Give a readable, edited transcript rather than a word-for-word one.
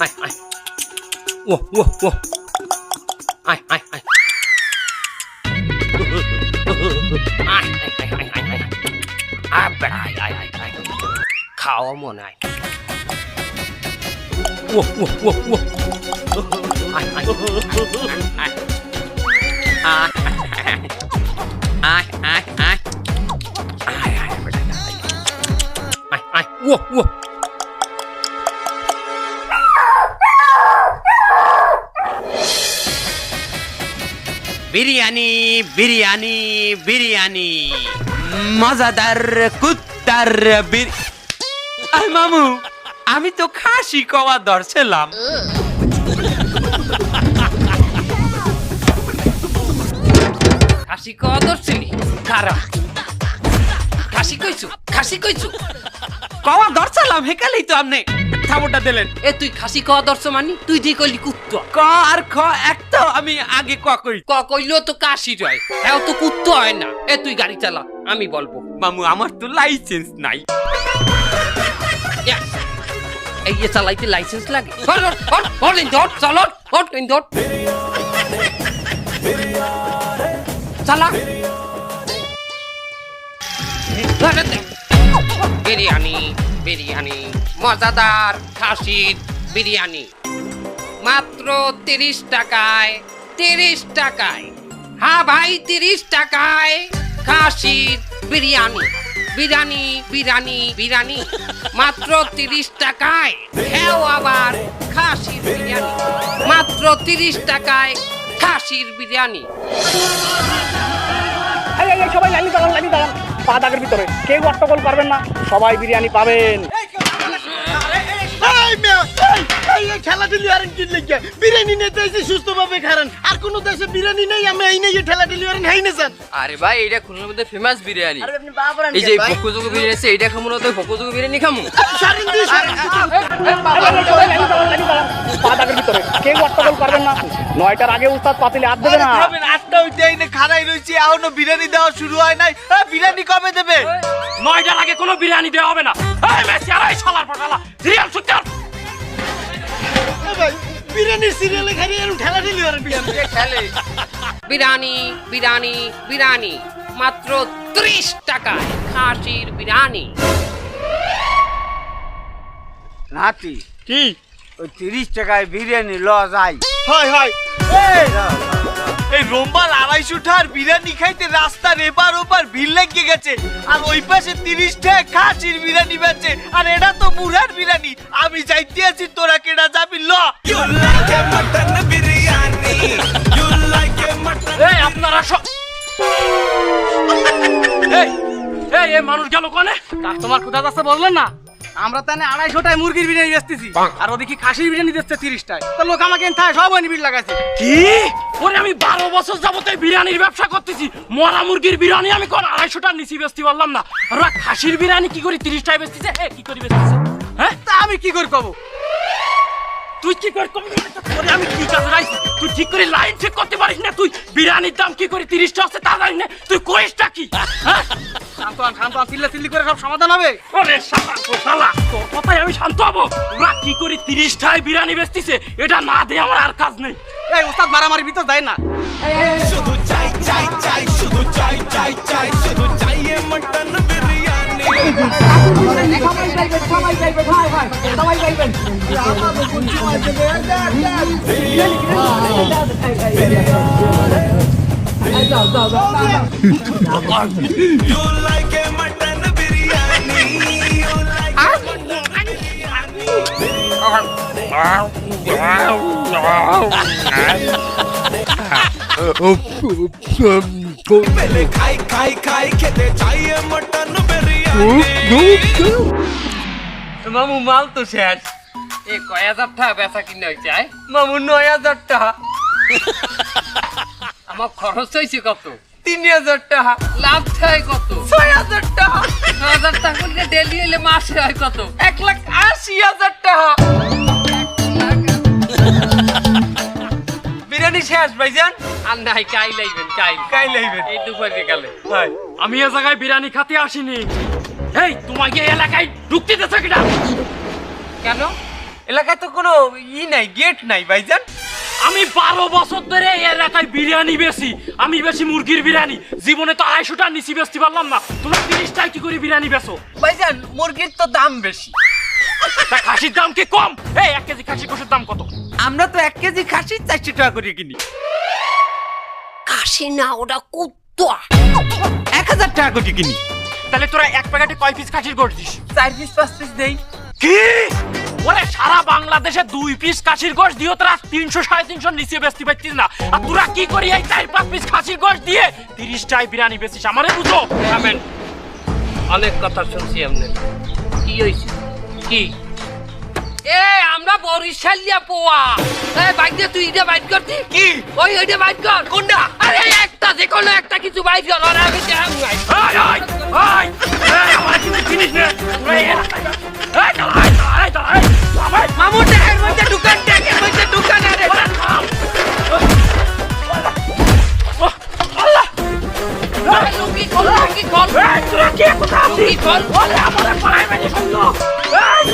আয় আয় ও ও ও আয় আয় আয় আয় আয় আয় আয় আয় আয় আয় আয় খাওয়া মনে আয় ও ও ও ও আয় আয় আয় আয় আয় আয় আয় ও ও বিরিয়ানি বিরিয়ানি বিরিয়ানি মজাদার কুত্তার মামু আমি তো খাসি কওয়া ধরছিলাম খাসি কওয়া ধরছিলি খারাপ খাসি কইছু কওয়া ধরছিলাম হেকালেই তো আপনি থামোটা দিলেন এ তুই খাসি কওয়া ধরছ মানি তুই দি কইলি কুত্তা ক আর খ এক তো আমি আগে কইলো তো কাশি রয় এও তো কুত্তা হয় না এ তুই গাড়ি চালা আমি বলবো মামু আমার তো লাইসেন্স নাই এই যে চালাইতে লাইসেন্স লাগে চালা বিরিয়ানি বিরিয়ানি মজাদার খাসির বিরিয়ানি মাত্র 30 টাকায় 30 টাকায় হ্যাঁ ভাই 30 টাকায় খাসির বিরিয়ানি বিরিয়ানি বিরিয়ানি বিরিয়ানি মাত্র 30 টাকায় হেও আবার খাসির বিরিয়ানি মাত্র 30 টাকায় খাসির বিরিয়ানি সবাই লাইন দাঁড়ান পা দাগের ভিতরে কেউ অট্টগোল করবেন না সবাই বিরিয়ানি পাবেন ঠেলা ডেলিভারি কিনলে বিরিয়ানি নিতে সুস্থ ভাবে খারান আর কোন দেশে বিরিয়ানি নেই আমি এই নেই ঠেলা ডেলিভারি হাই না স্যার আরে ভাই এটা খুলনার মধ্যে ফেমাস বিরিয়ানি এই যে ফকুজুগু বিরিয়ানি আছে এইটা খামু না তো ফকুজুগু বিরিয়ানি খামু পা দাগের ভিতরে কেউ অট্টগোল করবেন না 9টার আগে উস্তাদ পাতিলে হাত দেবে না 8টা হইতে আইনে খাড়াই রইছি এখনো বিরিয়ানি দেওয়া শুরু হয় নাই বিরিয়ানি কবে দেবে 9টার আগে কোনো বিরিয়ানি দেওয়া হবে না এই মেসি আর এই শালার পাঠালা সিরিয়াল সুতার ভাই বিরিয়ানির সিরিয়ালে খালি এরকম ঠেলা ডেলিভারি খেলে বিরিয়ানি বিরিয়ানি বিরিয়ানি মাত্র 30 টাকায় খাসির বিরিয়ানি নাতি কি ওই 30 টাকায় বিরিয়ানি ল যাই হয় হয় এই রোম্বার 250 টাকার বিরিয়ানি খাইতে রাস্তার এপার ওপার ভিড় লেগে গেছে আর ওই পাশে 30 টাকা খাসির বিরিয়ানি বেচে আর এটা তো বুড়ার বিরিয়ানি আমি যাইতে আছি তোরা কেডা যাবি ল এই আপনারা সব এই মানুষ গেল কোনে কাস্টমার কোথা যাচ্ছে বললেন না আমরা তানে 250 টাকায় মুরগির বিরিয়ানি বেচতেছি আর ওদিকে খাসির বিরিয়ানি দিচ্ছে 30 টাকায় তো লোক আমাকে এনথায় সব ওই বিল লাগাইছে কি ওরে আমি 12 বছর যাবত এই বিরিয়ানির ব্যবসা করতেছি মরা মুরগির বিরিয়ানি আমি কোন 250 টাকা নিচে বেচতে পারলাম না আর ওরা খাসির বিরিয়ানি কি করে 30 টাকায় বেচতেছে কি করে বেচতেছে হ্যাঁ তা আমি কি করে কব তুই কি করে কম করে আমি কি কাজ রাইছি তুই ঠিক করে লাইন ঠিক করতে পারিস না তুই বিরিয়ানির দাম কি করে 30 টাকা আছে তা জানিস না তুই কইসটা কি হ্যাঁ শান্ত চিল্লি করে সব সমাধান হবে ওরে শালা তোর কথাই আমি শান্ত হব ওরা কি করে 30 টাকায় বিরিয়ানি বেচতেছে এটা না দে আমার আর কাজ নেই এই ওস্তাদ মারামারি ভিতর যায় না শুধু চাই চাই চাই শুধু চাই চাই চাই শুধু চাইয়ে মটন বিরিয়ানি সবাই যাইবে ভাই সবাই যাইবেন You like a mutton biryani you like पहले खाई खाई खाई खेते चाहिए मटन बिरयानी মামু মাল তো শেষ এ কয় হাজার টাকা বেচা কিনা হয়েছে মামু 9000 টাকা আমার খরচ হয়েছে কত 3000 টাকা লাভ হয় কত 6000 টাকা 6000 টাকা করে ডেলি হলে মাসে হয় কত 1,80,000 টাকা বিরিয়ানি শেষ ভাইজান আর নাই কাই লাইবেন কাই লাইবেন এই দুপুরে গেলে ভাই আমি এই জায়গায় বিরিয়ানি খেতে আসিনি এই তোমাকে এই এলাকায় ঢুকতে দেছ কিনা কেন এলাকায় তো কোনো নাই, গেট নাই ভাইজান। আমি 12 বছর ধরে এই এলাকায় বিরিয়ানি বেশি, আমি বেশি মুরগির বিরিয়ানি। জীবনে তো 250টার নিচে বেচতে পারলাম না, তোমরা 30 টাকা কি করে বিরিয়ানি বেচো? ভাইজান মুরগির তো দাম বেশি। তা খাসির দাম কি কম? এই 1 কেজি খাসির গোশের দাম কত? আমরা তো 1 কেজি খাসি 400 টাকা করে কিনি। খাসি না, ওটা কুত্তা। 1000 টাকা করে কিনি। তাহলে তোরা এক প্যাকেটে কয় পিস খাসির গোশ দিস? 4 পিস 5 পিস দেই। কি ওরে, সারা বাংলাদেশে 2 পিস খাসির গোশ দিও, তোরা 300 350 নিচে বেচতে পারতিস না। আর তোরা কি করি এই 4-5 পিস খাসির গোশ দিয়ে 30 টাকায় বিরিয়ানি বেচিস? আমারে বুঝো। থামেন, অনেক কথা শুনছি আপনি। কি হইছে? কি এ আমরা বরিশালিয়া পোয়া। এই বাইক দিয়ে তুই এটা বাইক করতি কি ওইটা বাইক কর। কোনটা? আরে একটা, যে কোনো একটা কিছু বাইক কর। আর আমি যাম নাই। এই আমার কিন্তু জিনিস নে। এই দাঁড়া, মামু টাকার মধ্যে দোকান, টাকার মধ্যে দোকান। আরে লুঙ্গি কল, লুঙ্গি কল, তোরা কি কথা আছিস? লুঙ্গি কল। ওরে আমারে পালাই মেরে শুনলো। এই